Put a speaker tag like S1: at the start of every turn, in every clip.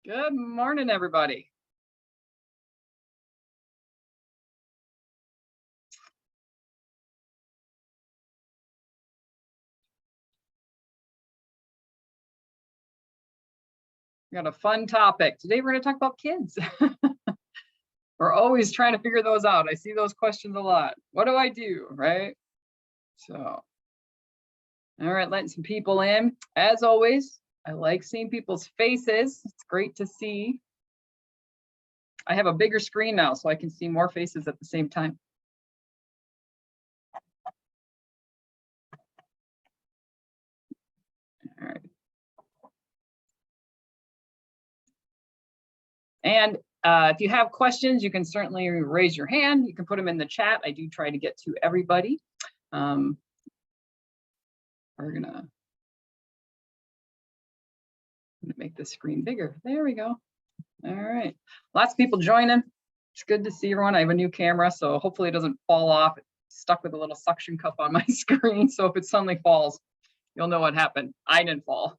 S1: Good morning, everybody. We got a fun topic. Today we're going to talk about kids. We're always trying to figure those out. I see those questions a lot. What do I do, right? So, all right, letting some people in. As always, I like seeing people's faces. It's great to see. I have a bigger screen now, so I can see more faces at the same time. All right. And if you have questions, you can certainly raise your hand. You can put them in the chat. I do try to get to everybody. We're gonna make the screen bigger. There we go. All right. Lots of people joining. It's good to see everyone. I have a new camera, so hopefully it doesn't fall off. It's stuck with a little suction cup on my screen. So if it suddenly falls, you'll know what happened. I didn't fall.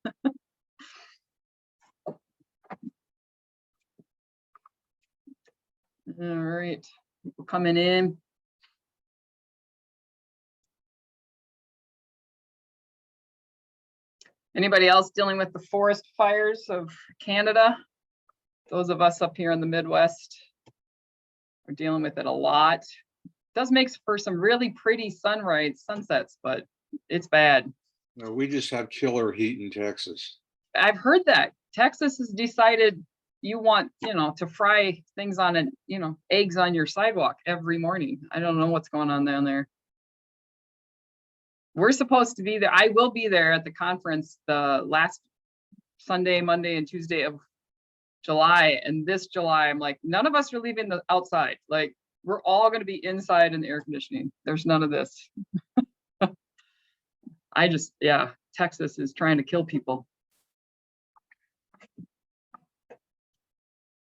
S1: All right. People coming in. Anybody else dealing with the forest fires of Canada? Those of us up here in the Midwest are dealing with it a lot. It does make for some really pretty sunsets, but it's bad.
S2: No, we just have killer heat in Texas.
S1: I've heard that Texas has decided you want, to fry things on it, eggs on your sidewalk every morning. I don't know what's going on down there. We're supposed to be there. I will be there at the conference the last Sunday, Monday, and Tuesday of July. And this July, I'm like, none of us are leaving the outside. Like, we're all going to be inside in the air conditioning. There's none of this. Texas is trying to kill people.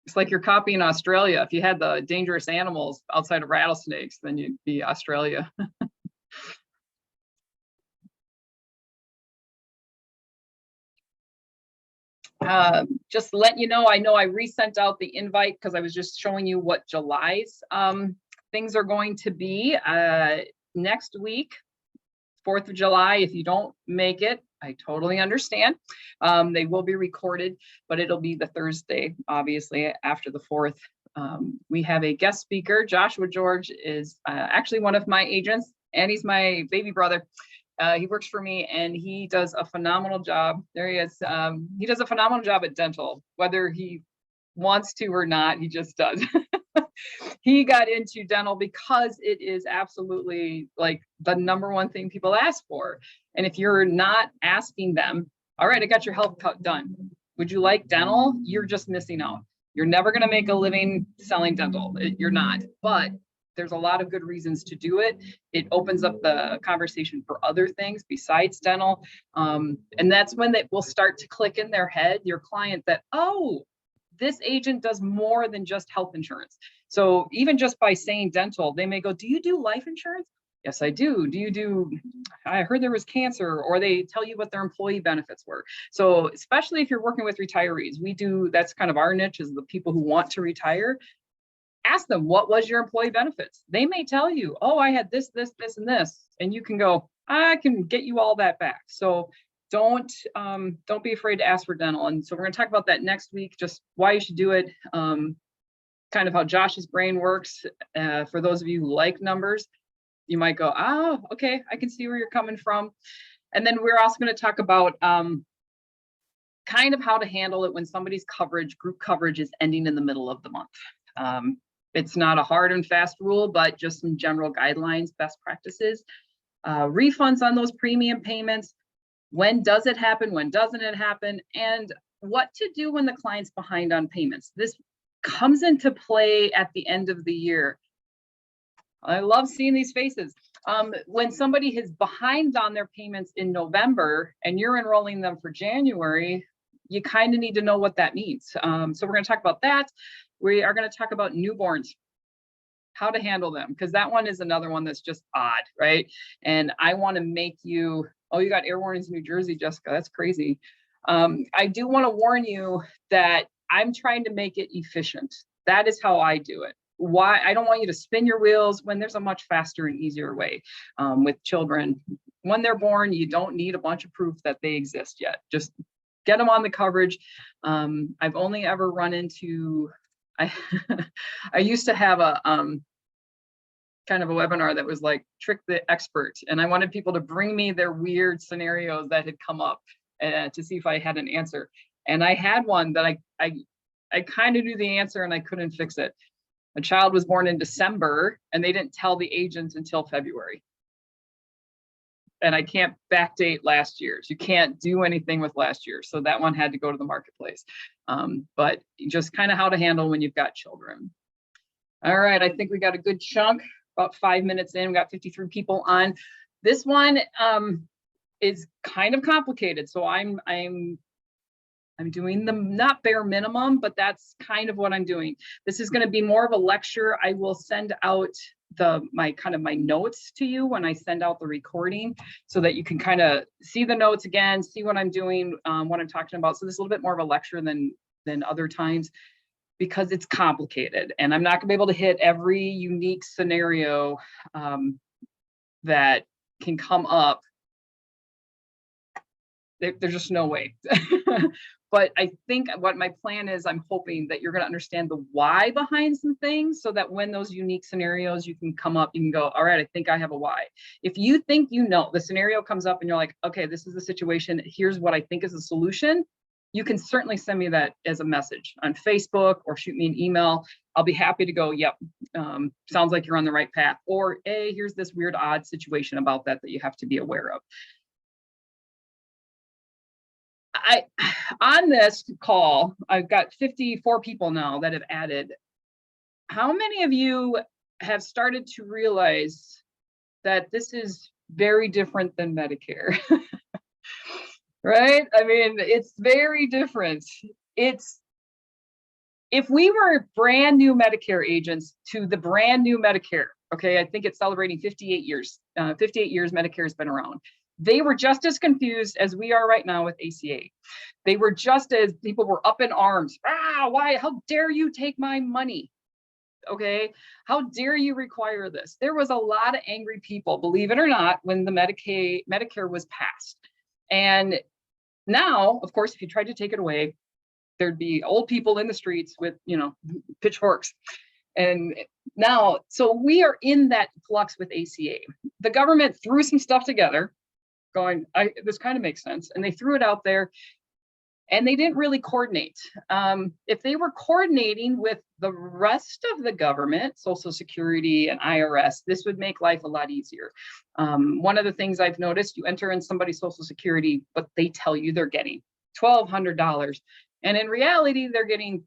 S1: It's like you're copying Australia. If you had the dangerous animals outside of rattlesnakes, then you'd be Australia. Just letting you know I resent out the invite because I was just showing you what July's things are going to be next week, 4th of July. If you don't make it, I totally understand. They will be recorded, but it'll be the Thursday, obviously, after the 4th. We have a guest speaker. Joshua George is actually one of my agents, and he's my baby brother. He works for me, and he does a phenomenal job. There he is. He does a phenomenal job at dental, whether he wants to or not, he just does. He got into dental because it is absolutely like the #1 thing people ask for. And if you're not asking them, all right, I got your health cut done, would you like dental? You're just missing out. You're never going to make a living selling dental. You're not. But there's a lot of good reasons to do it. It opens up the conversation for other things besides dental. And that's when they will start to click in their head, your client, that, oh, this agent does more than just health insurance. So even just by saying dental, they may go, do you do life insurance? Yes, I do. Do you do, I heard there was cancer, or they tell you what their employee benefits were. So especially if you're working with retirees, that's kind of our niche, is the people who want to retire. Ask them, what was your employee benefits? They may tell you, oh, I had this, this, this, and this. And you can go, I can get you all that back. So don't be afraid to ask for dental. And so we're going to talk about that next week, just why you should do it, kind of how Josh's brain works. For those of you who like numbers, you might go, oh, okay, I can see where you're coming from. And then we're also going to talk about kind of how to handle it when somebody's group coverage is ending in the middle of the month. It's not a hard and fast rule, but just some general guidelines, best practices, refunds on those premium payments. When does it happen? When doesn't it happen? And what to do when the client's behind on payments. This comes into play at the end of the year. I love seeing these faces. When somebody is behind on their payments in November and you're enrolling them for January, you kind of need to know what that means. So we're going to talk about that. We are going to talk about newborns, how to handle them, because that one is another one that's just odd, right? And I want to make you, oh, you got air warnings in New Jersey, Jessica, that's crazy. I do want to warn you that I'm trying to make it efficient. That is how I do it. Why? I don't want you to spin your wheels when there's a much faster and easier way. With children, when they're born, you don't need a bunch of proof that they exist yet. Just get them on the coverage. I've only ever run into, I used to have a kind of a webinar that was like trick the expert, and I wanted people to bring me their weird scenarios that had come up to see if I had an answer. And I had one that I kind of knew the answer and I couldn't fix it. A child was born in December and they didn't tell the agent until February. And I can't backdate last year's. You can't do anything with last year. So that one had to go to the marketplace. But just kind of how to handle when you've got children. All right, I think we got a good chunk, about 5 minutes in, we got 53 people on. This one is kind of complicated. So I'm doing the not bare minimum, but that's kind of what I'm doing. This is going to be more of a lecture. I will send out my notes to you when I send out the recording so that you can kind of see the notes again, see what I'm doing, what I'm talking about. So this is a little bit more of a lecture than other times because it's complicated and I'm not gonna be able to hit every unique scenario that can come up. There's just no way. But I think what my plan is, I'm hoping that you're going to understand the why behind some things so that when those unique scenarios, you can come up, you can go, all right, I think I have a why. If you think the scenario comes up and you're like, okay, this is the situation, here's what I think is the solution, you can certainly send me that as a message on Facebook or shoot me an email. I'll be happy to go, yep, sounds like you're on the right path. Or, hey, here's this weird, odd situation about that you have to be aware of. On this call, I've got 54 people now that have added. How many of you have started to realize that this is very different than Medicare? Right? I mean, it's very different. If we were brand new Medicare agents to the brand new Medicare, okay, I think it's celebrating 58 years. 58 years Medicare has been around. They were just as confused as we are right now with ACA. They were just as people were up in arms. Why? How dare you take my money? Okay, how dare you require this? There was a lot of angry people, believe it or not, when the Medicare was passed. And now, of course, if you tried to take it away, there'd be old people in the streets with, pitchforks. And now, so we are in that flux with ACA. The government threw some stuff together going, this kind of makes sense. And they threw it out there and they didn't really coordinate. If they were coordinating with the rest of the government, Social Security and IRS, this would make life a lot easier. One of the things I've noticed, you enter in somebody's Social Security, but they tell you they're getting $1,200. And in reality, they're getting,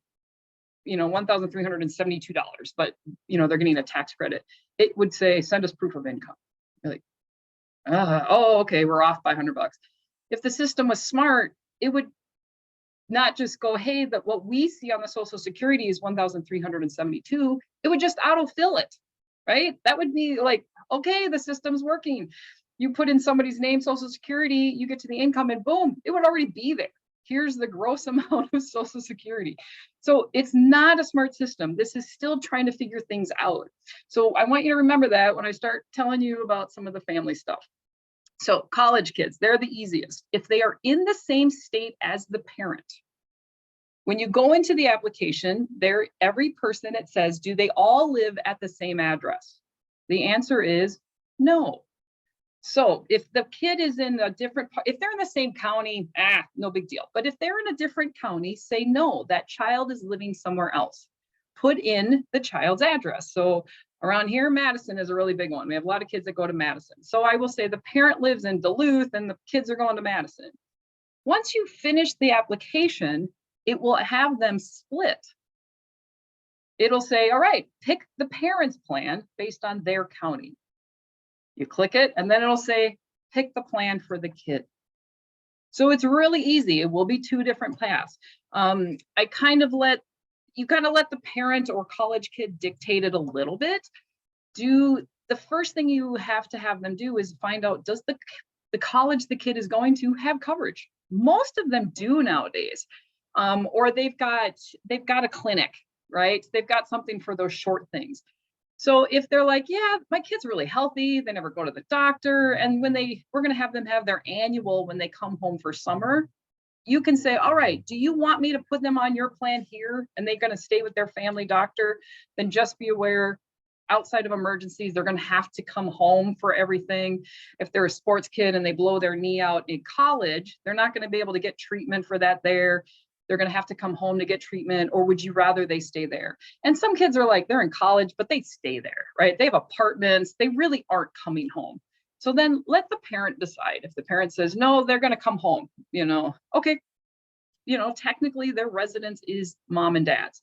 S1: $1,372, but, they're getting a tax credit. It would say, send us proof of income. You're like, oh, okay, we're off by $100. If the system was smart, it would not just go, hey, that what we see on the Social Security is 1,372. It would just autofill it, right? That would be like, okay, the system's working. You put in somebody's name, Social Security, you get to the income and boom, it would already be there. Here's the gross amount of Social Security. So it's not a smart system. This is still trying to figure things out. So I want you to remember that when I start telling you about some of the family stuff. So college kids, they're the easiest. If they are in the same state as the parent, when you go into the application, every person, it says, do they all live at the same address? The answer is no. So if the kid is in a different, if they're in the same county, no big deal. But if they're in a different county, say no, that child is living somewhere else. Put in the child's address. So around here, Madison is a really big one. We have a lot of kids that go to Madison. So I will say the parent lives in Duluth and the kids are going to Madison. Once you finish the application, it will have them split. It'll say, all right, pick the parent's plan based on their county. You click it, and then it'll say, pick the plan for the kid. So it's really easy. It will be 2 different paths. I kind of let the parent or college kid dictate it a little bit. The first thing you have to have them do is find out, does the college the kid is going to have coverage? Most of them do nowadays. or they've got a clinic, right? They've got something for those short things. So if they're like, yeah, my kid's really healthy, they never go to the doctor, and we're going to have them have their annual when they come home for summer, you can say, all right, do you want me to put them on your plan here and they're going to stay with their family doctor? Then just be aware, outside of emergencies, they're going to have to come home for everything. If they're a sports kid and they blow their knee out in college, they're not going to be able to get treatment for that there. They're going to have to come home to get treatment, or would you rather they stay there? And some kids are like, they're in college, but they stay there, right? They have apartments. They really aren't coming home. So then let the parent decide. If the parent says, no, they're going to come home, okay, technically their residence is mom and dad's.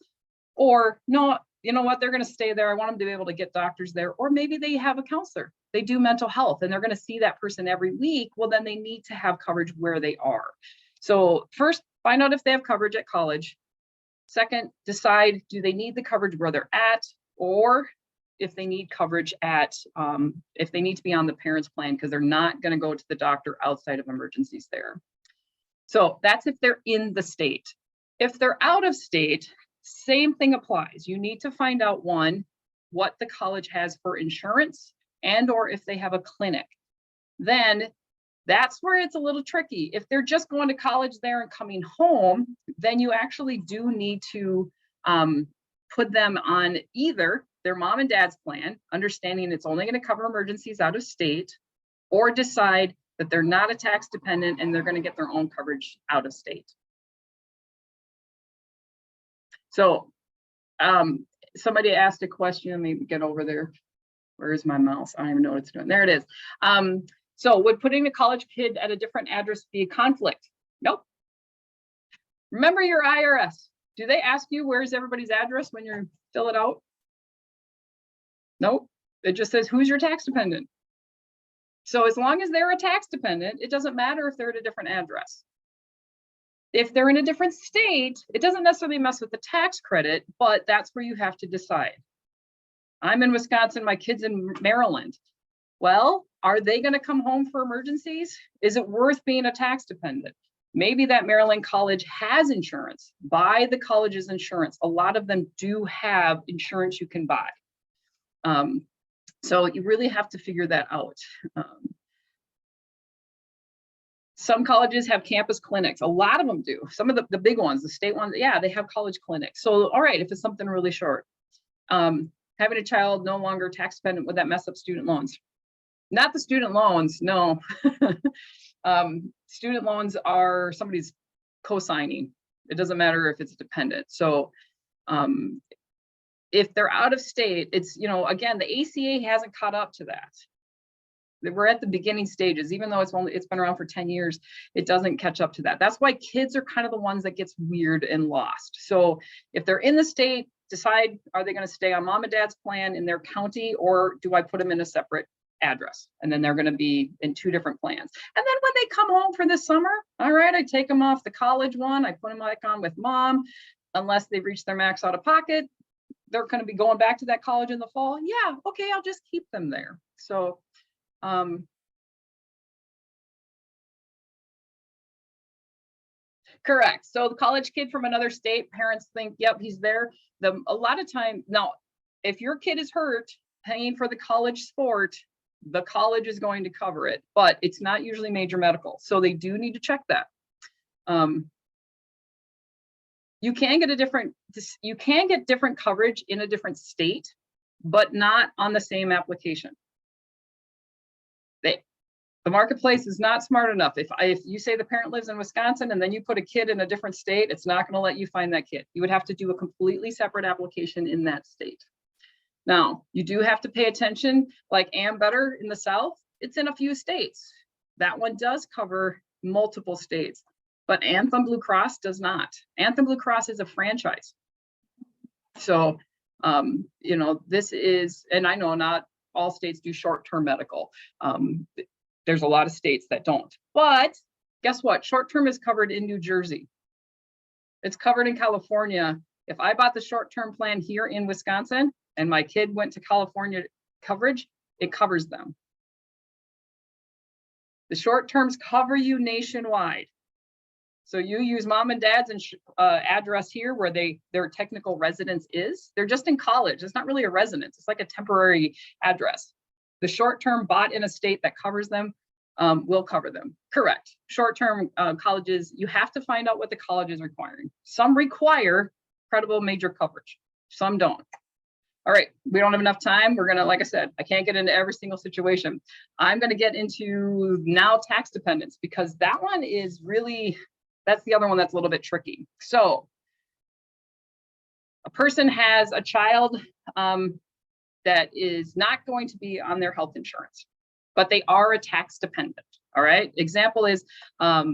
S1: Or no, you know what, they're going to stay there. I want them to be able to get doctors there. Or maybe they have a counselor. They do mental health and they're going to see that person every week. Well, then they need to have coverage where they are. So first, find out if they have coverage at college. Second, decide, do they need the coverage where they're at, or if they need coverage if they need to be on the parent's plan, because they're not going to go to the doctor outside of emergencies there. So that's if they're in the state. If they're out of state, same thing applies. You need to find out, one, what the college has for insurance, and or if they have a clinic. Then that's where it's a little tricky. If they're just going to college there and coming home, then you actually do need to put them on either their mom and dad's plan, understanding it's only going to cover emergencies out of state, or decide that they're not a tax dependent and they're going to get their own coverage out of state. So somebody asked a question. Let me get over there. Where is my mouse? I don't even know what it's doing. There it is. So would putting a college kid at a different address be a conflict? Nope. Remember your IRS. Do they ask you where's everybody's address when you fill it out? Nope. It just says, who's your tax dependent? So as long as they're a tax dependent, it doesn't matter if they're at a different address. If they're in a different state, it doesn't necessarily mess with the tax credit, but that's where you have to decide. I'm in Wisconsin, my kid's in Maryland. Well, are they going to come home for emergencies? Is it worth being a tax dependent? Maybe that Maryland college has insurance. Buy the college's insurance. A lot of them do have insurance you can buy. So you really have to figure that out. Some colleges have campus clinics. A lot of them do. Some of the big ones, the state ones, yeah, they have college clinics. So, all right, if it's something really short. Having a child no longer tax dependent, would that mess up student loans? Not the student loans, no. Student loans are somebody's co-signing. It doesn't matter if it's dependent. So if they're out of state, it's, again, the ACA hasn't caught up to that. We're at the beginning stages, even though it's been around for 10 years, it doesn't catch up to that. That's why kids are kind of the ones that gets weird and lost. So if they're in the state, decide, are they going to stay on mom and dad's plan in their county, or do I put them in a separate address? And then they're going to be in two different plans. And then when they come home for the summer, all right, I take them off the college one, I put them back on with mom, unless they've reached their max out of pocket, they're going to be going back to that college in the fall. Yeah, okay, I'll just keep them there. So correct. So the college kid from another state, parents think, yep, he's there. A lot of time now, if your kid is hurt paying for the college sport, the college is going to cover it, but it's not usually major medical. So they do need to check that. You can get different coverage in a different state, but not on the same application. The marketplace is not smart enough. If you say the parent lives in Wisconsin and then you put a kid in a different state, it's not going to let you find that kid. You would have to do a completely separate application in that state. Now, you do have to pay attention, like Ambetter in the South, it's in a few states. That one does cover multiple states, but Anthem Blue Cross does not. Anthem Blue Cross is a franchise. So, this is, and I know not all states do short-term medical. There's a lot of states that don't, but guess what? Short-term is covered in New Jersey. It's covered in California. If I bought the short-term plan here in Wisconsin and my kid went to California coverage, it covers them. The short terms cover you nationwide. So you use mom and dad's address here where their technical residence is. They're just in college. It's not really a residence. It's like a temporary address. The short-term bought in a state that covers them will cover them. Correct. Short-term colleges, you have to find out what the college is requiring. Some require credible major coverage. Some don't. All right, we don't have enough time. We're gonna, like I said, I can't get into every single situation. I'm gonna get into now tax dependence, because that one is really, that's the other one that's a little bit tricky. So a person has a child that is not going to be on their health insurance, but they are a tax dependent. All right, example is, oh,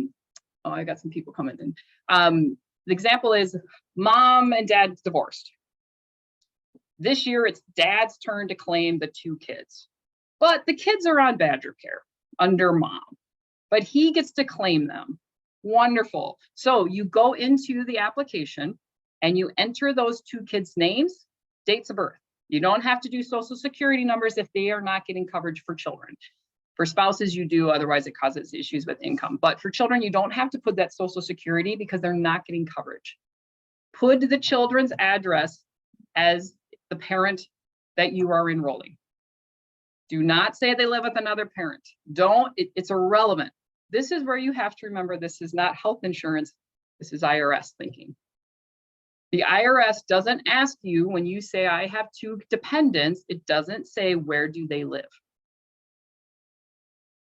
S1: I got some people coming in. The example is mom and dad's divorced. This year, it's dad's turn to claim the 2 kids, but the kids are on Badger Care under mom, but he gets to claim them. Wonderful. So you go into the application and you enter those 2 kids' names, dates of birth. You don't have to do social security numbers if they are not getting coverage for children. For spouses, you do, otherwise it causes issues with income. But for children, you don't have to put that social security because they're not getting coverage. Put the children's address as the parent that you are enrolling. Do not say they live with another parent. Don't, it's irrelevant. This is where you have to remember, this is not health insurance. This is IRS thinking. The IRS doesn't ask you when you say, I have 2 dependents, it doesn't say, where do they live?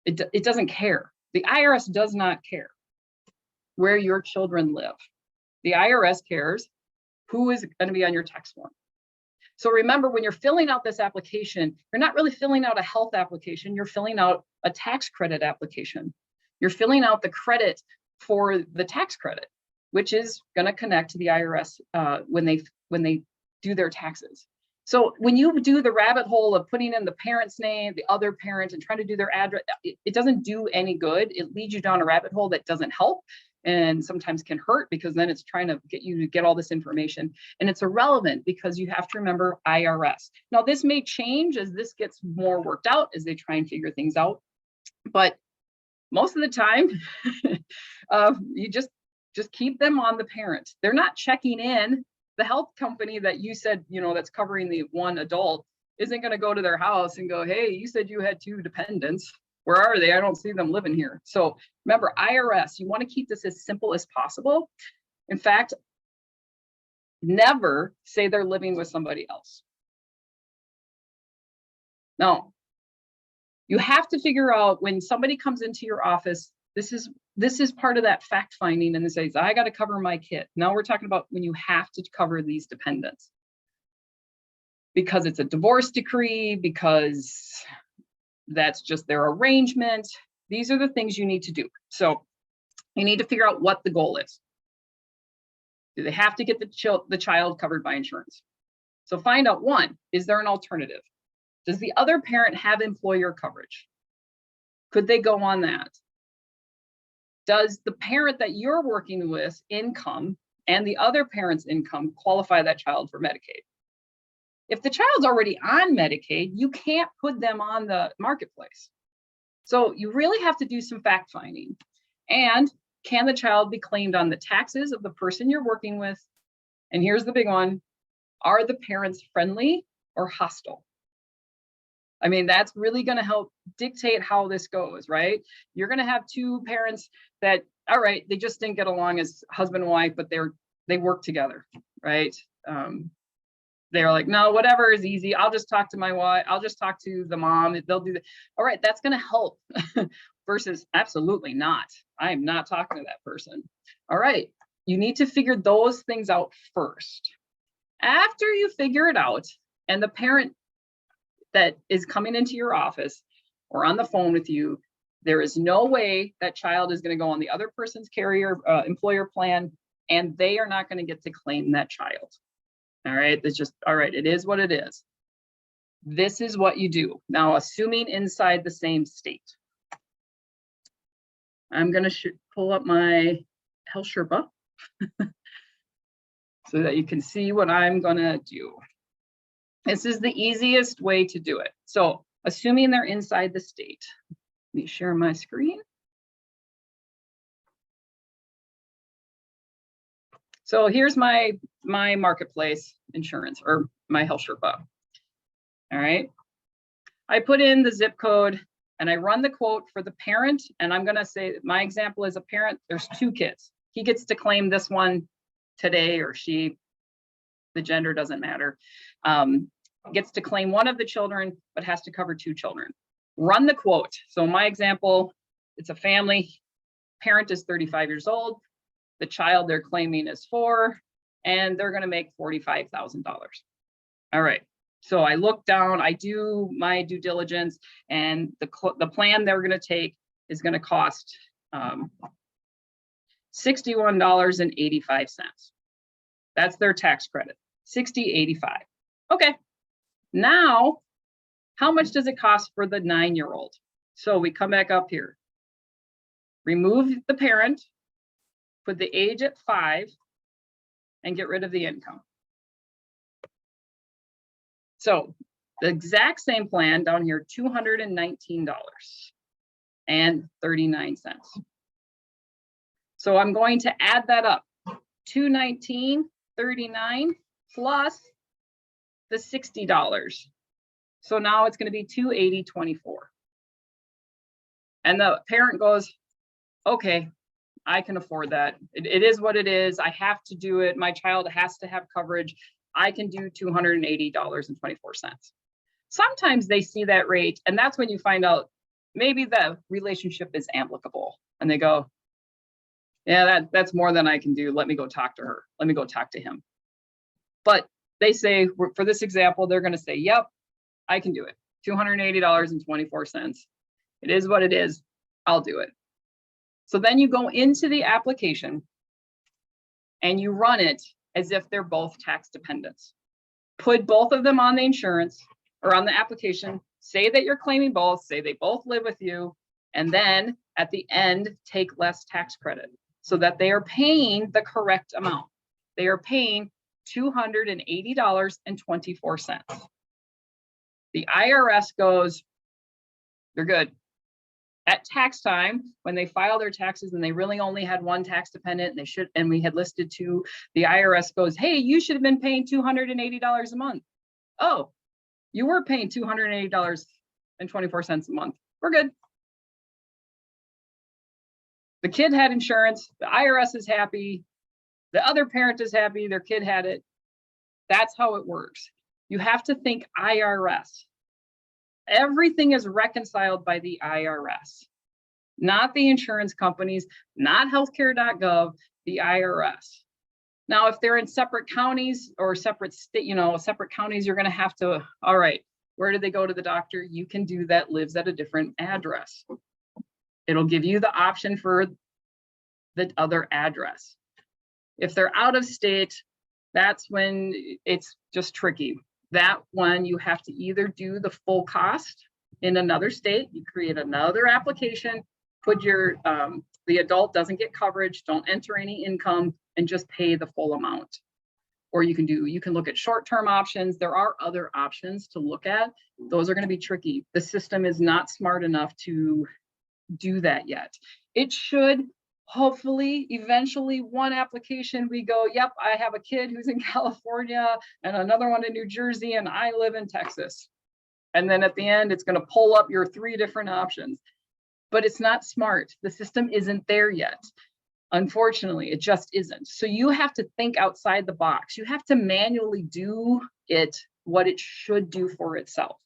S1: It doesn't care. The IRS does not care where your children live. The IRS cares who is going to be on your tax form. So remember, when you're filling out this application, you're not really filling out a health application, you're filling out a tax credit application. You're filling out the credit for the tax credit, which is going to connect to the IRS when they do their taxes. So when you do the rabbit hole of putting in the parent's name, the other parent, and trying to do their address, it doesn't do any good. It leads you down a rabbit hole that doesn't help, and sometimes can hurt, because then it's trying to get you to get all this information, and it's irrelevant because you have to remember IRS. Now this may change as this gets more worked out, as they try and figure things out, but most of the time you just keep them on the parent. They're not checking in. The health company that you said, you know, that's covering the 1 adult isn't going to go to their house and go, hey, you said you had 2 dependents. Where are they? I don't see them living here. So remember, IRS, you want to keep this as simple as possible. In fact, never say they're living with somebody else. No. You have to figure out, when somebody comes into your office, this is part of that fact finding, and it says, I got to cover my kid. Now we're talking about when you have to cover these dependents, because it's a divorce decree, because that's just their arrangement. These are the things you need to do. So you need to figure out what the goal is. Do they have to get the child covered by insurance? So find out, 1, is there an alternative? Does the other parent have employer coverage? Could they go on that? Does the parent that you're working with income and the other parent's income qualify that child for Medicaid? If the child's already on Medicaid, you can't put them on the marketplace. So you really have to do some fact finding. And can the child be claimed on the taxes of the person you're working with? And here's the big one. Are the parents friendly or hostile? I mean, that's really going to help dictate how this goes, right? You're going to have 2 parents that, all right, they just didn't get along as husband and wife, but they work together, right? They're like, no, whatever is easy. I'll just talk to my wife. I'll just talk to the mom. They'll do that. All right, that's going to help versus absolutely not. I am not talking to that person. All right, you need to figure those things out first. After you figure it out, and the parent that is coming into your office or on the phone with you, there is no way that child is going to go on the other person's carrier employer plan, and they are not going to get to claim that child. All right, it's just, all right, it is what it is. This is what you do. Now, assuming inside the same state. I'm going to pull up my Health Sherpa so that you can see what I'm going to do. This is the easiest way to do it. So assuming they're inside the state, let me share my screen. So here's my marketplace insurance or my Health Sherpa. All right. I put in the zip code and I run the quote for the parent. And I'm going to say my example is a parent. There's 2 kids. He gets to claim this one today, or she, the gender doesn't matter. Gets to claim one of the children, but has to cover 2 children. Run the quote. So my example, it's a family. Parent is 35 years old. The child they're claiming is 4, and they're going to make $45,000. All right. So I look down, I do my due diligence, and the plan they're going to take is going to cost $61.85. That's their tax credit, $60.85. Okay. Now, how much does it cost for the 9-year-old? So we come back up here. Remove the parent, put the age at 5, and get rid of the income. So the exact same plan down here, $219.39. So I'm going to add that up, $219.39 plus the $60. So now it's going to be $280.24. And the parent goes, okay, I can afford that. It is what it is. I have to do it. My child has to have coverage. I can do $280.24. Sometimes they see that rate, and that's when you find out maybe the relationship is amicable, and they go, yeah, that's more than I can do. Let me go talk to her. Let me go talk to him. But they say, for this example, they're going to say, yep, I can do it. $280.24. It is what it is. I'll do it. So then you go into the application and you run it as if they're both tax dependents. Put both of them on the insurance or on the application, say that you're claiming both, say they both live with you, and then at the end, take less tax credit so that they are paying the correct amount. They are paying $280.24. The IRS goes, they're good. At tax time, when they file their taxes and they really only had 1 tax dependent, and we had listed 2, the IRS goes, hey, you should have been paying $280 a month. Oh, you were paying $280.24 a month. We're good. The kid had insurance, the IRS is happy, the other parent is happy, their kid had it. That's how it works. You have to think IRS. Everything is reconciled by the IRS, not the insurance companies, not healthcare.gov, the IRS. Now, if they're in separate counties or separate state, separate counties, you're going to have to, all right, where do they go to the doctor? You can do that, lives at a different address. It'll give you the option for the other address. If they're out of state, that's when it's just tricky. That one, you have to either do the full cost in another state, you create another application, put your, the adult doesn't get coverage, don't enter any income, and just pay the full amount. Or you can look at short-term options. There are other options to look at. Those are going to be tricky. The system is not smart enough to do that yet. It should. Hopefully, eventually, one application we go, yep, I have a kid who's in California and another one in New Jersey, and I live in Texas. And then at the end, it's going to pull up your 3 different options. But it's not smart. The system isn't there yet. Unfortunately, it just isn't. So you have to think outside the box. You have to manually do it what it should do for itself.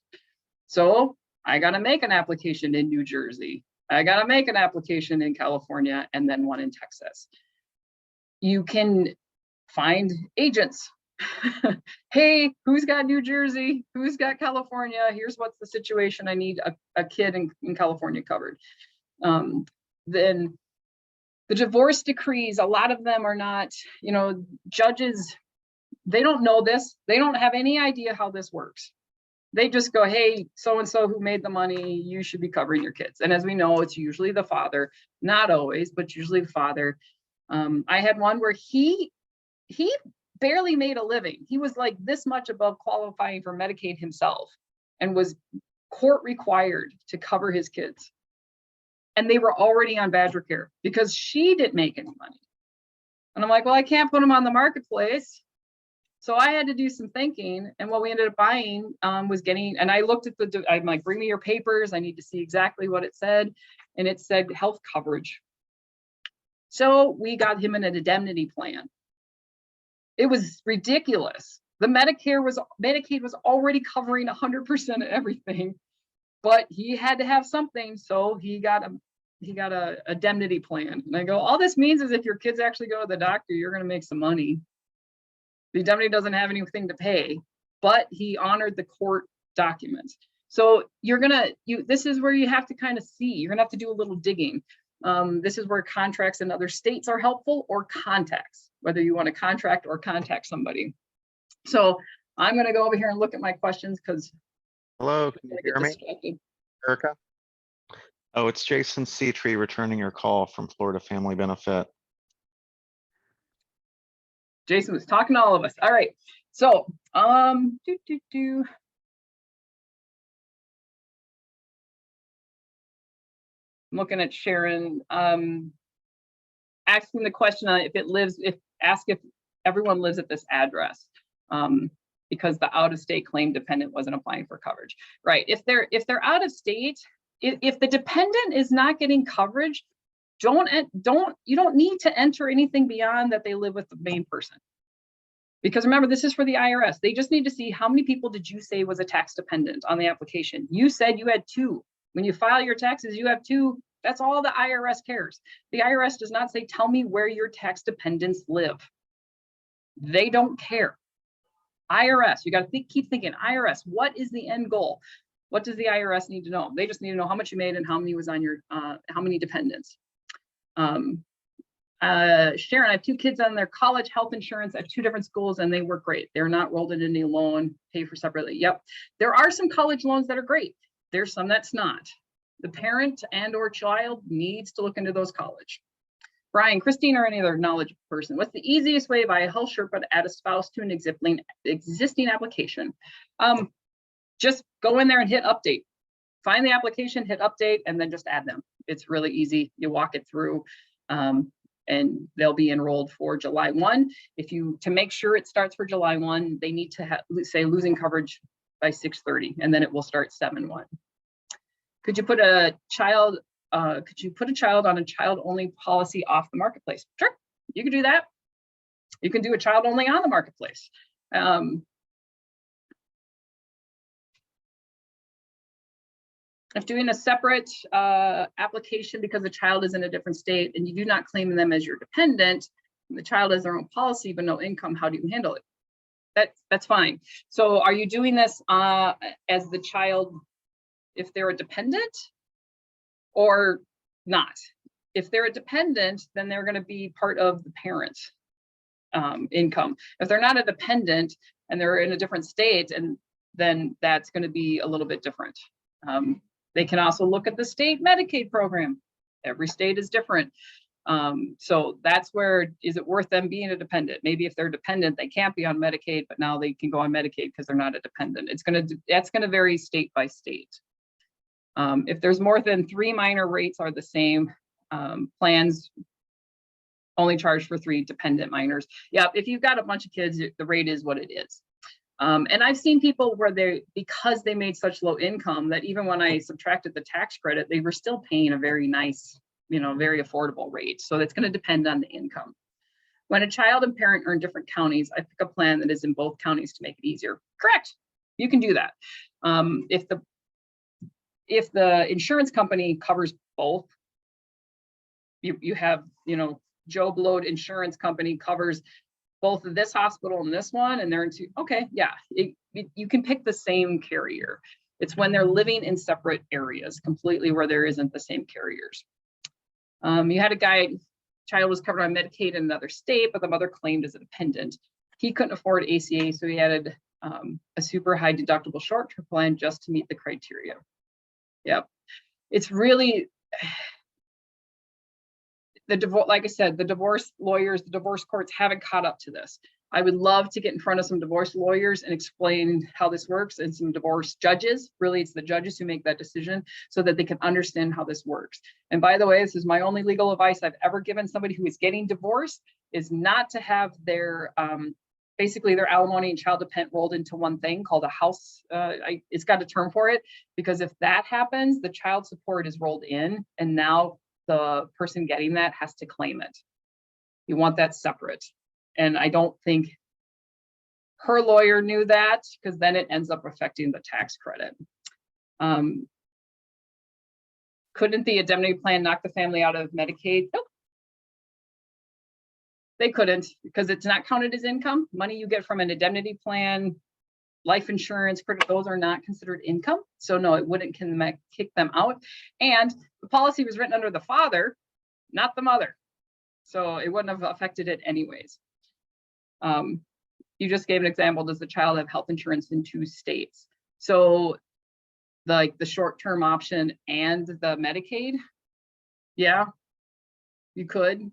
S1: So I got to make an application in New Jersey. I got to make an application in California and then one in Texas. You can find agents. Hey, who's got New Jersey? Who's got California? Here's what's the situation. I need a kid in California covered. Then the divorce decrees, a lot of them are not, judges, they don't know this. They don't have any idea how this works. They just go, hey, so-and-so who made the money, you should be covering your kids. And as we know, it's usually the father, not always, but usually the father. I had one where he barely made a living. He was like this much above qualifying for Medicaid himself and was court required to cover his kids. And they were already on Badger Care because she didn't make any money. And I'm like, well, I can't put them on the marketplace. So I had to do some thinking, and what we ended up buying was getting, and I looked at I'm like, bring me your papers. I need to see exactly what it said. And it said health coverage. So we got him an indemnity plan. It was ridiculous. The Medicaid was already covering 100% of everything, but he had to have something. So he got a indemnity plan. And I go, all this means is if your kids actually go to the doctor, you're going to make some money. The indemnity doesn't have anything to pay, but he honored the court documents. So this is where you have to kind of see, you're gonna have to do a little digging. This is where contracts in other states are helpful, or contacts, whether you want to contract or contact somebody. So I'm gonna go over here and look at my questions because
S3: Hello, can you hear me, Erica? Oh, it's Jason Cetri returning your call from Florida Family Benefit.
S1: Jason was talking to all of us. All right. So, I'm looking at Sharon, asking the question ask if everyone lives at this address, because the out-of-state claim dependent wasn't applying for coverage. Right. If they're out of state, if the dependent is not getting coverage, you don't need to enter anything beyond that they live with the main person. Because remember, this is for the IRS. They just need to see how many people did you say was a tax dependent on the application. You said you had 2. When you file your taxes, you have 2. That's all the IRS cares. The IRS does not say, tell me where your tax dependents live. They don't care. IRS, you got to keep thinking, IRS, what is the end goal? What does the IRS need to know? They just need to know how much you made and how many was on your, how many dependents. Sharon, I have 2 kids on their college health insurance at 2 different schools, and they work great. They're not rolled into any loan, pay for separately. Yep. There are some college loans that are great. There's some that's not. The parent and or child needs to look into those college. Brian, Christine, or any other knowledgeable person, what's the easiest way to buy a health Sherpa to add a spouse to an existing application? Just go in there and hit update. Find the application, hit update, and then just add them. It's really easy. You walk it through, and they'll be enrolled for July 1. To make sure it starts for July 1, they need to say losing coverage by 6/30, and then it will start 7/1. Could you put a child on a child-only policy off the marketplace? Sure, you can do that. You can do a child-only on the marketplace. If doing a separate application because the child is in a different state and you do not claim them as your dependent, and the child has their own policy but no income, how do you handle it? That's fine. So are you doing this as the child if they're a dependent or not? If they're a dependent, then they're going to be part of the parent's income. If they're not a dependent and they're in a different state, and then that's going to be a little bit different. They can also look at the state Medicaid program. Every state is different. So that's where, is it worth them being a dependent? Maybe if they're dependent, they can't be on Medicaid, but now they can go on Medicaid because they're not a dependent. That's going to vary state by state. If there's more than 3 minor, rates are the same. Plans only charge for 3 dependent minors. Yeah, if you've got a bunch of kids, the rate is what it is. And I've seen people where because they made such low income that even when I subtracted the tax credit, they were still paying a very nice, very affordable rate. So that's going to depend on the income. When a child and parent are in different counties, I pick a plan that is in both counties to make it easier. Correct. You can do that. If the insurance company covers both, you have, Joe Blow Insurance Company covers both of this hospital and this one, and they're into, okay, yeah, you can pick the same carrier. It's when they're living in separate areas completely where there isn't the same carriers. You had a child was covered on Medicaid in another state, but the mother claimed as a dependent. He couldn't afford ACA, so he added a super high deductible short-term plan just to meet the criteria. Yep, it's really, like I said, the divorce lawyers, the divorce courts haven't caught up to this. I would love to get in front of some divorce lawyers and explain how this works, and some divorce judges. Really, it's the judges who make that decision so that they can understand how this works. And by the way, this is my only legal advice I've ever given somebody who is getting divorced, is not to have their basically their alimony and child dependent rolled into one thing called a house. It's got a term for it, because if that happens, the child support is rolled in, and now the person getting that has to claim it. You want that separate. And I don't think her lawyer knew that, because then it ends up affecting the tax credit. Couldn't the indemnity plan knock the family out of Medicaid? Nope. They couldn't, because it's not counted as income. Money you get from an indemnity plan, life insurance, those are not considered income. So no, it wouldn't kick them out. And the policy was written under the father, not the mother. So it wouldn't have affected it anyways. You just gave an example. Does the child have health insurance in 2 states? So like the short-term option and the Medicaid? Yeah, you could.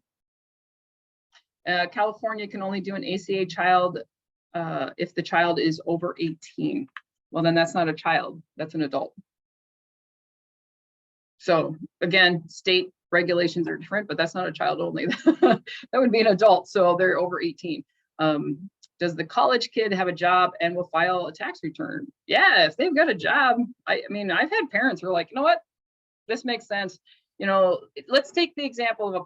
S1: California can only do an ACA child if the child is over 18. Well, then that's not a child, that's an adult. So again, state regulations are different, but that's not a child only. That would be an adult, so they're over 18. Does the college kid have a job and will file a tax return? Yeah, if they've got a job. I mean, I've had parents who are like, you know what, this makes sense. You know, let's take the example of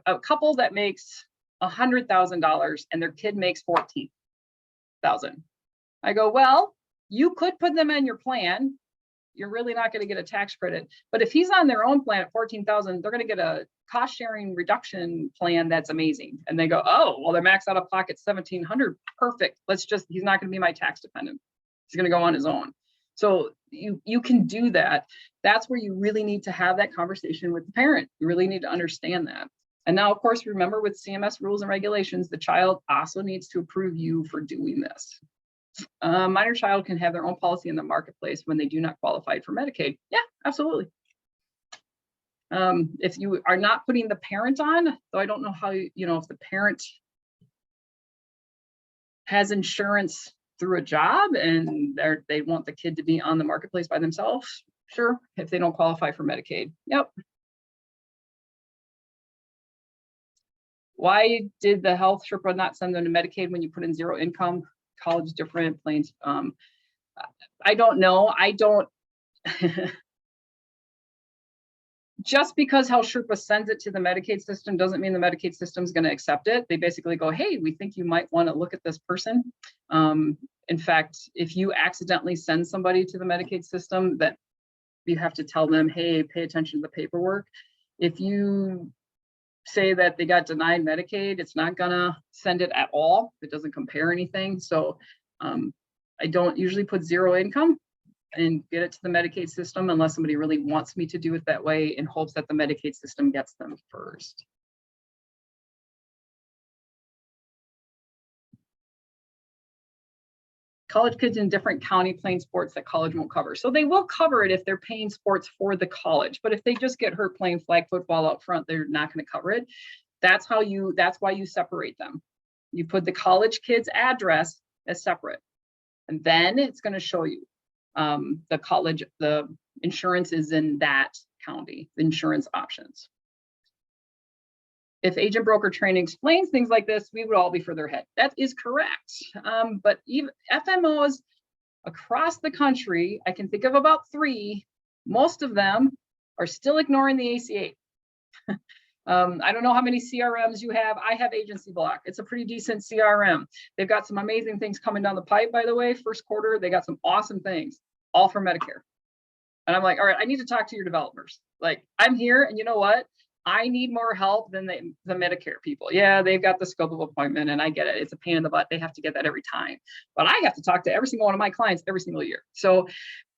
S1: a couple that makes $100,000 and their kid makes $14,000. I go, well, you could put them in your plan. You're really not going to get a tax credit. But if he's on their own plan at $14,000, they're going to get a cost sharing reduction plan that's amazing. And they go, oh, well, they're max out of pocket $1,700. Perfect. He's not going to be my tax dependent. He's going to go on his own. So you can do that. That's where you really need to have that conversation with the parent. You really need to understand that. And now, of course, remember, with CMS rules and regulations, the child also needs to approve you for doing this. A minor child can have their own policy in the marketplace when they do not qualify for Medicaid. Yeah, absolutely. If you are not putting the parent on, though I don't know how, if the parent has insurance through a job and they want the kid to be on the marketplace by themselves, sure, if they don't qualify for Medicaid. Yep. Why did the health Sherpa not send them to Medicaid when you put in 0 income? College different, planes. I don't know. I don't. Just because Health Sherpa sends it to the Medicaid system doesn't mean the Medicaid system is going to accept it. They basically go, hey, we think you might want to look at this person. In fact, if you accidentally send somebody to the Medicaid system, that you have to tell them, hey, pay attention to the paperwork. If you say that they got denied Medicaid, it's not gonna send it at all. It doesn't compare anything. So I don't usually put 0 income and get it to the Medicaid system unless somebody really wants me to do it that way, in hopes that the Medicaid system gets them first. College kids in different county playing sports that college won't cover. So they will cover it if they're paying sports for the college, but if they just get hurt playing flag football out front, they're not going to cover it. That's why you separate them. You put the college kid's address as separate, and then it's going to show you the insurance is in that county, the insurance options. If agent broker training explains things like this, we would all be further ahead. That is correct. But even FMOs across the country, I can think of about 3. Most of them are still ignoring the ACA. I don't know how many CRMs you have. I have Agency Block. It's a pretty decent CRM. They've got some amazing things coming down the pipe, by the way. First quarter, they got some awesome things, all for Medicare. And I'm like, all right, I need to talk to your developers. Like, I'm here, and you know what? I need more help than the Medicare people. Yeah, they've got the scope of appointment, and I get it. It's a pain in the butt. They have to get that every time. But I have to talk to every single one of my clients every single year. So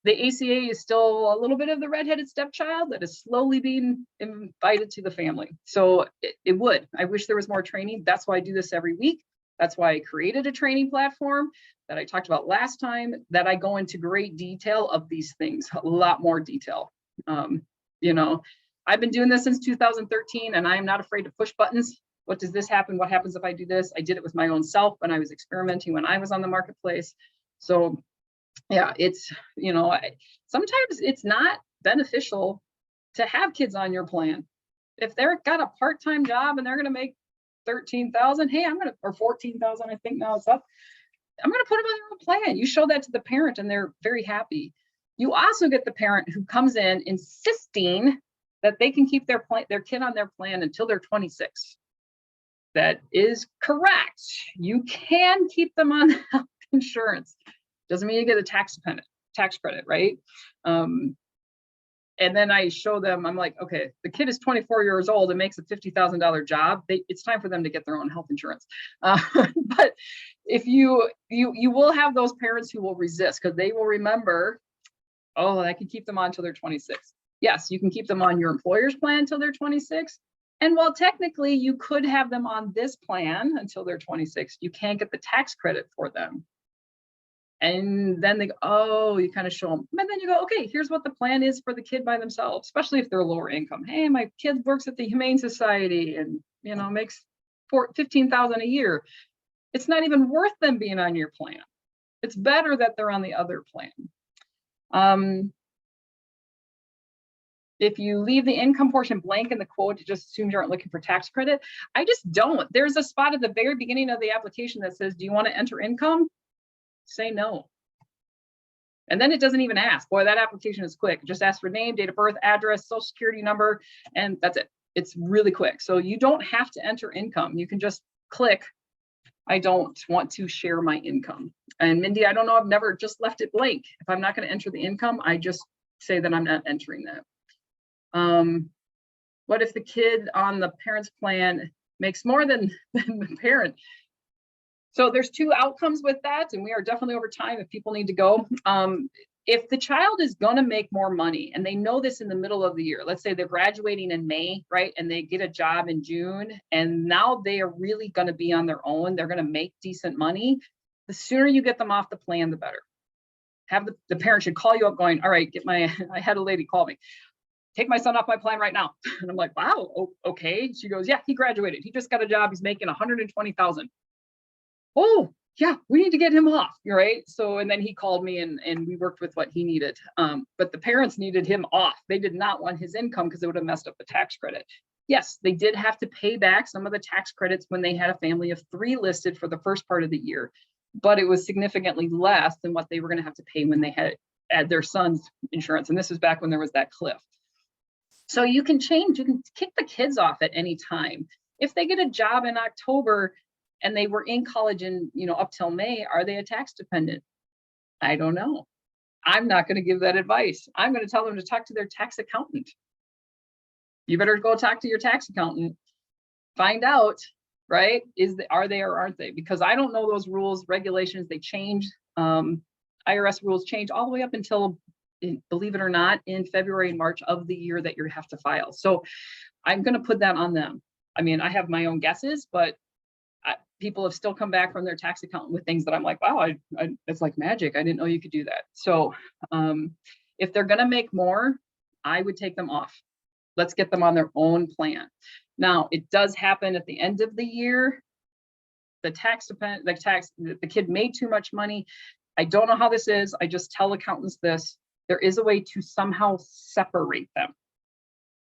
S1: the ACA is still a little bit of the redheaded stepchild that is slowly being invited to the family. So it would. I wish there was more training. That's why I do this every week. That's why I created a training platform that I talked about last time, that I go into great detail of these things, a lot more detail. I've been doing this since 2013, and I am not afraid to push buttons What does this happen? What happens if I do this? I did it with my own self when I was experimenting, when I was on the marketplace. So yeah, it's, sometimes it's not beneficial to have kids on your plan. If they're got a part-time job and they're going to make 13,000, hey, or 14,000, I think now it's up. I'm going to put them on their own plan. You show that to the parent and they're very happy. You also get the parent who comes in insisting that they can keep their kid on their plan until they're 26. That is correct. You can keep them on health insurance. Doesn't mean you get a tax credit, right? And then I show them, I'm like, okay, the kid is 24 years old and makes a $50,000 job. It's time for them to get their own health insurance. But if you will have those parents who will resist, because they will remember, oh, I can keep them on until they're 26. Yes, you can keep them on your employer's plan until they're 26. And while technically you could have them on this plan until they're 26, you can't get the tax credit for them. And then they go, oh, you kind of show them. And then you go, okay, here's what the plan is for the kid by themselves, especially if they're lower income. Hey, my kid works at the Humane Society and, makes $15,000 a year. It's not even worth them being on your plan. It's better that they're on the other plan. If you leave the income portion blank in the quote, it just assumes you aren't looking for tax credit. I just don't. There's a spot at the very beginning of the application that says, do you want to enter income? Say no. And then it doesn't even ask. Boy, that application is quick. Just ask for name, date of birth, address, social security number, and that's it. It's really quick. So you don't have to enter income. You can just click, I don't want to share my income. And Mindy, I don't know, I've never just left it blank. If I'm not going to enter the income, I just say that I'm not entering that. What if the kid on the parent's plan makes more than the parent? So there's two outcomes with that, and we are definitely over time if people need to go. If the child is going to make more money and they know this in the middle of the year, let's say they're graduating in May, right? And they get a job in June, and now they are really going to be on their own. They're going to make decent money. The sooner you get them off the plan, the better. Have the parent should call you up going, all right, I had a lady call me. Take my son off my plan right now. And I'm like, wow, okay. She goes, yeah, he graduated. He just got a job. He's making 120,000. Oh, yeah, we need to get him off. You're right. So, and then he called me and we worked with what he needed. But the parents needed him off. They did not want his income because it would have messed up the tax credit. Yes, they did have to pay back some of the tax credits when they had a family of 3 listed for the first part of the year, but it was significantly less than what they were going to have to pay when they had their son's insurance. And this was back when there was that cliff. So you can change, you can kick the kids off at any time. If they get a job in October and they were in college in, up till May, are they a tax dependent? I don't know. I'm not going to give that advice. I'm going to tell them to talk to their tax accountant. You better go talk to your tax accountant, find out, right? Are they or aren't they? Because I don't know those rules, regulations, they change. IRS rules change all the way up until, believe it or not, in February and March of the year that you have to file. So I'm going to put that on them. I mean, I have my own guesses, but people have still come back from their tax accountant with things that I'm like, wow, it's like magic. I didn't know you could do that. So if they're going to make more, I would take them off. Let's get them on their own plan. Now, it does happen at the end of the year. The kid made too much money. I don't know how this is. I just tell accountants this. There is a way to somehow separate them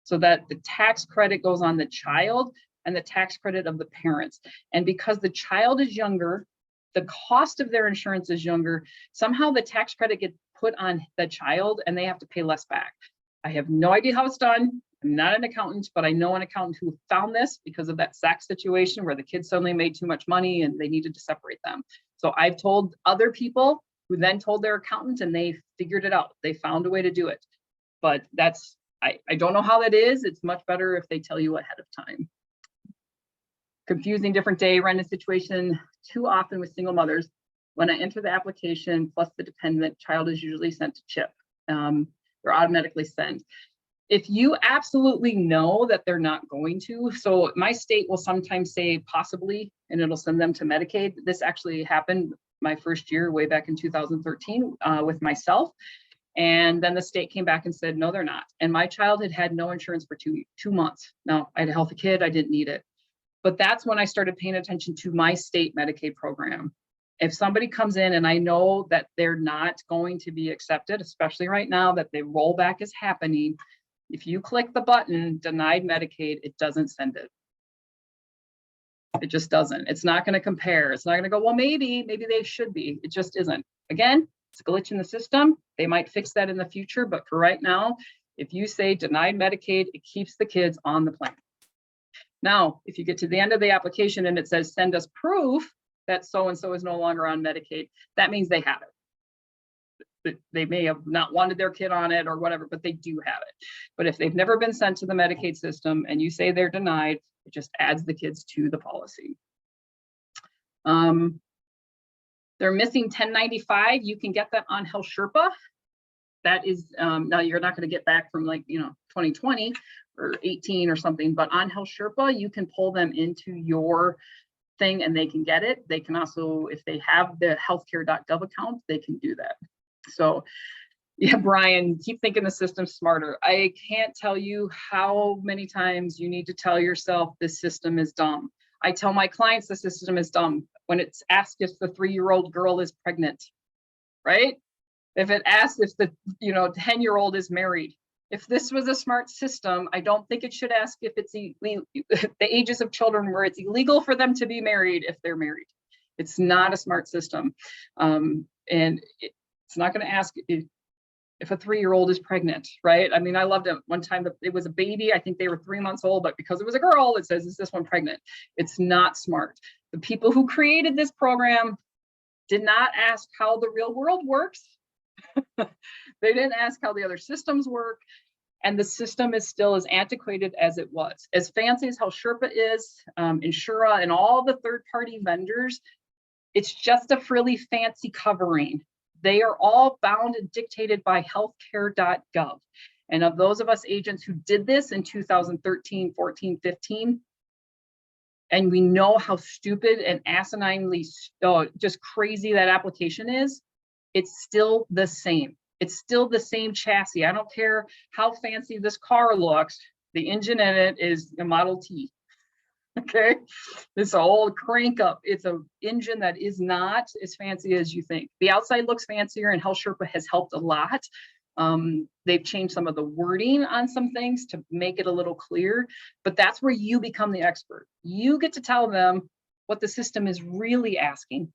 S1: so that the tax credit goes on the child and the tax credit of the parents. And because the child is younger, the cost of their insurance is younger, somehow the tax credit gets put on the child and they have to pay less back. I have no idea how it's done. I'm not an accountant, but I know an accountant who found this because of that SAC situation where the kids suddenly made too much money and they needed to separate them. So I've told other people who then told their accountant and they figured it out. They found a way to do it. But I don't know how that is. It's much better if they tell you ahead of time. Confusing different day rented situation too often with single mothers. When I enter the application plus the dependent, child is usually sent to CHIP. They're automatically sent. If you absolutely know that they're not going to, so my state will sometimes say possibly, and it'll send them to Medicaid. This actually happened my first year way back in 2013 with myself. And then the state came back and said, no, they're not. And my child had no insurance for two months. Now, I had a healthy kid. I didn't need it. But that's when I started paying attention to my state Medicaid program. If somebody comes in and I know that they're not going to be accepted, especially right now that the rollback is happening, if you click the button, denied Medicaid, it doesn't send it. It just doesn't. It's not going to compare. It's not going to go, well, maybe they should be. It just isn't. Again, it's a glitch in the system. They might fix that in the future, but for right now, if you say denied Medicaid, it keeps the kids on the plan. Now, if you get to the end of the application and it says, send us proof that so-and-so is no longer on Medicaid, that means they have it. They may have not wanted their kid on it or whatever, but they do have it. But if they've never been sent to the Medicaid system and you say they're denied, it just adds the kids to the policy. They're missing 1095. You can get that on Health Sherpa. That is, now you're not going to get back from 2020 or 18 or something, but on Health Sherpa, you can pull them into your thing and they can get it. They can also, if they have the healthcare.gov account, they can do that. So yeah, Brian, keep thinking the system's smarter. I can't tell you how many times you need to tell yourself this system is dumb. I tell my clients the system is dumb when it's asked if the 3-year-old girl is pregnant, right? If it asks if the 10-year-old is married. If this was a smart system, I don't think it should ask if it's the ages of children where it's illegal for them to be married if they're married. It's not a smart system. And it's not going to ask if a 3-year-old is pregnant, right? I mean, I loved it one time. It was a baby. I think they were 3 months old, but because it was a girl, it says, is this one pregnant? It's not smart. The people who created this program did not ask how the real world works. They didn't ask how the other systems work. And the system is still as antiquated as it was. As fancy as Health Sherpa is, Insura and all the third-party vendors, it's just a really fancy covering. They are all bound and dictated by healthcare.gov. And of those of us agents who did this in 2013, 14, 15, and we know how stupid and asininely just crazy that application is, it's still the same. It's still the same chassis. I don't care how fancy this car looks. The engine in it is a Model T. Okay, it's an old crank up. It's an engine that is not as fancy as you think. The outside looks fancier, and Health Sherpa has helped a lot. They've changed some of the wording on some things to make it a little clear, but that's where you become the expert. You get to tell them what the system is really asking.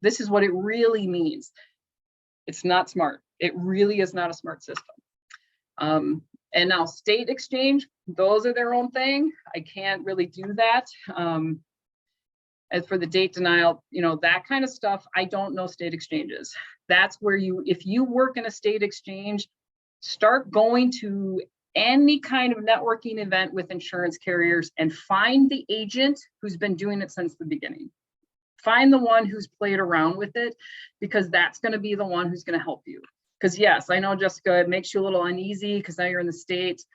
S1: This is what it really means. It's not smart. It really is not a smart system. And now state exchange, those are their own thing. I can't really do that. As for the date denial, that kind of stuff, I don't know state exchanges. That's where if you work in a state exchange, start going to any kind of networking event with insurance carriers and find the agent who's been doing it since the beginning. Find the one who's played around with it, because that's going to be the one who's going to help you. Because yes, I know, Jessica, it makes you a little uneasy because now you're in the States,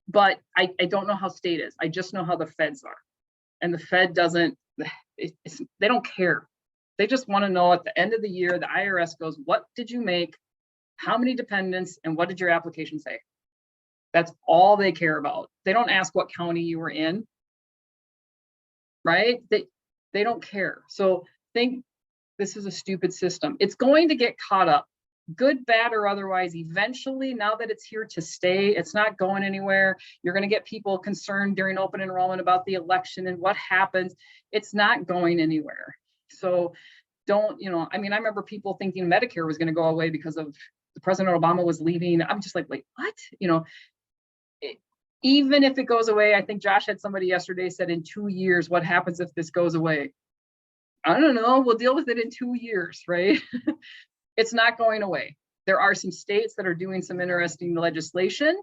S1: but I don't know how state is. I just know how the feds are. And the Fed doesn't, they don't care. They just want to know at the end of the year, the IRS goes, what did you make? How many dependents? And what did your application say? That's all they care about. They don't ask what county you were in, right? They don't care. So think this is a stupid system. It's going to get caught up, good, bad, or otherwise. Eventually, now that it's here to stay, it's not going anywhere. You're going to get people concerned during open enrollment about the election and what happens. It's not going anywhere. So don't, I mean, I remember people thinking Medicare was going to go away because of President Obama was leaving. I'm just like, wait, what? Even if it goes away, I think Josh had somebody yesterday said in 2 years, what happens if this goes away? I don't know. We'll deal with it in 2 years, right? It's not going away. There are some states that are doing some interesting legislation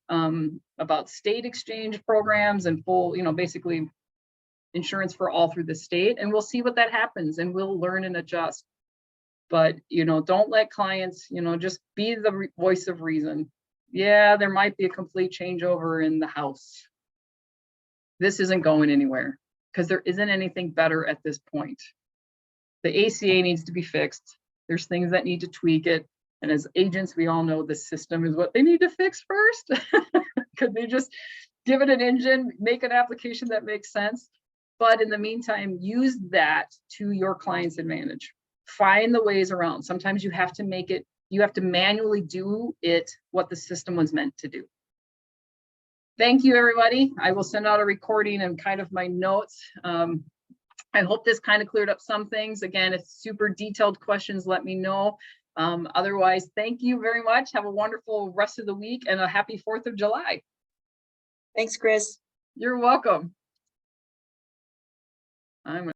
S1: about state exchange programs and full, basically insurance for all through the state. And we'll see what that happens, and we'll learn and adjust. But, don't let clients, just be the voice of reason. Yeah, there might be a complete changeover in the House. This isn't going anywhere because there isn't anything better at this point. The ACA needs to be fixed. There's things that need to tweak it. And as agents, we all know the system is what they need to fix first. Could they just give it an engine, make an application that makes sense? But in the meantime, use that to your client's advantage. Find the ways around. Sometimes you have to make it, you have to manually do it what the system was meant to do. Thank you, everybody. I will send out a recording and kind of my notes. I hope this kind of cleared up some things. Again, if super detailed questions, let me know. Otherwise, thank you very much. Have a wonderful rest of the week and a happy 4th of July.
S4: Thanks, Chris.
S1: You're welcome. I'm